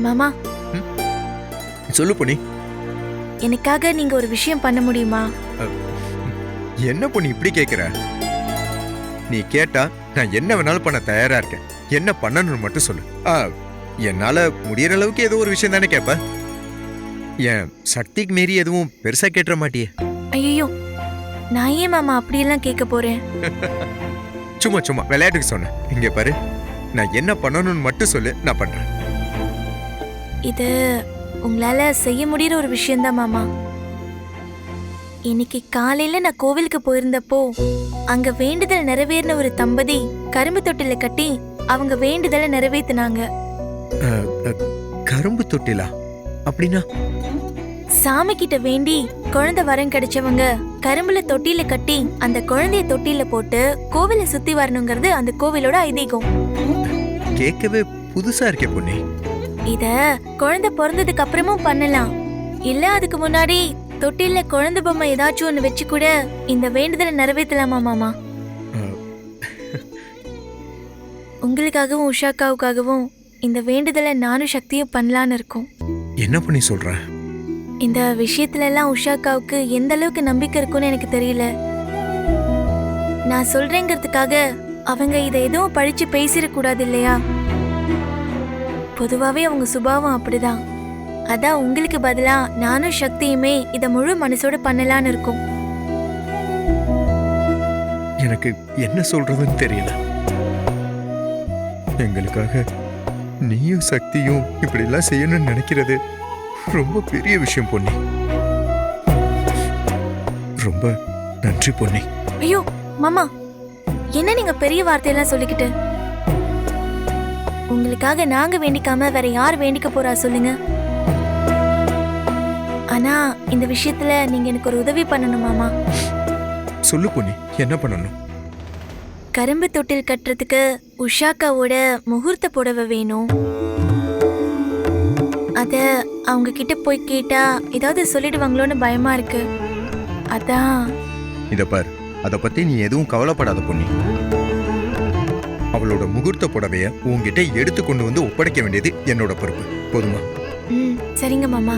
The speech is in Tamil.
மாமா, சொல்லு பொன்னி. எனக்காக நீங்க ஒரு விஷயம் பண்ண முடியுமா? என்ன பொன்னி இப்படி கேக்குற? நீ கேட்டா நான் என்ன வேணாலும் பண்ண தயாரா இருக்கேன். என்ன பண்ணணும்னு மட்டும் சொல்லு. என்னால முடியற அளவுக்கு ஏதோ ஒரு விஷயம் தானே கேப்ப. என் சக்திக்கு மீறி எதுவும் பெருசா கேட்டுற மாட்டியே. ஐயோ, நான் ஏன் மாமா அப்படியெல்லாம் கேட்க போறேன்? சும்மா சும்மா விளையாட்டுக்கு சொன்னேன். இங்க பாரு, நான் என்ன பண்ணணும்னு மட்டும் சொல்லு, நான் பண்றேன். இது உங்களால செய்ய முடியற ஒரு விஷயம்தான் மாமா. இன்னைக்கு காலையில நான் கோவிலுக்கு போயிருந்தப்போ அங்க வேண்டுதல் நிறைவேறின ஒரு தம்பதி கரும்பு தொட்டில கட்டி அவங்க வேண்டுதலை நிறைவேத்தினாங்க. கரும்பு தொட்டிலா? அப்படின்னா சாமி கிட்ட வேண்டி குழந்தை வரம் கிடைச்சவங்க கரும்புல தொட்டில கட்டி அந்த குழந்தைய தொட்டில போட்டு கோவிலை சுத்தி வரணுங்கிறது அந்த கோவிலோட ஐதீகம். கேட்கவே புதுசா இருக்கே பொன்னி. இத குழந்தை பிறந்ததுக்கு அப்புறமும் பண்ணலாம், இல்ல அதுக்கு முன்னாடி தொட்டில குழந்தை பொம்மை ஏதாச்சும் ஒண்ணு வச்சு கூட இந்த வேண்டுதலை நிறைவேற்றலாமா மாமா? உங்களுக்காகவும் உஷாக்காவுக்காகவும் இந்த வேண்டுதலை நானும் சக்தியும் பண்ணலான்னு இருக்கோம். என்ன பண்ணி சொல்ற? இந்த விஷயத்துல எல்லாம் உஷாக்காவுக்கு எந்த அளவுக்கு நம்பிக்கை இருக்குன்னு எனக்கு தெரியல. நான் சொல்றேங்கிறதுக்காக அவங்க இதை எதுவும் பழிச்சு பேசிடக்கூடாது இல்லையா? பொதுவாவே அவங்க சுபாவம் அப்படிதான். அதான் உங்களுக்கு பதிலா நானும் சக்தியுமே இத முழு மனசோட பண்ணலான்னு இருக்கோம். எனக்கு என்ன சொல்றதுன்னு தெரியல. எங்களுக்காக நீயும் சக்தியும் இப்படி எல்லாம் செய்யணும்னு நினைக்கிறது ரொம்ப பெரிய விஷயம் பொன்னி. ரொம்ப நன்றி பொன்னி. ஐயோ மாமா, என்ன நீங்க பெரிய வார்த்தையெல்லாம் சொல்லிக்கிட்டு? உங்களுக்காக நாங்க வேண்டிக்காம வேற யார் வேண்டிக்க போறா சொல்லுங்க? ஆனா இந்த விஷயத்துல நீங்க எனக்கு ஒரு உதவி பண்ணணும் மாமா. சொல்லு பொன்னி, என்ன பண்ணணும்? கரும்பு தொட்டில் கட்டுறதுக்கு உஷாக்காவோட முகூர்த்த புடவை வேணும். அத அவங்க கிட்ட போய் கேட்டா ஏதாவது சொல்லிடுவாங்களோன்னு பயமா இருக்கு. அதான். இத பார், அத பத்தி நீ எதுவும் கவலைப்படாத பொன்னி. அவளோட முகூர்த்த புடவைய உன்கிட்ட எடுத்து கொண்டு வந்து ஒப்படைக்க வேண்டியது என்னோட பொறுப்பு. போதுமா? சரிங்க மாமா.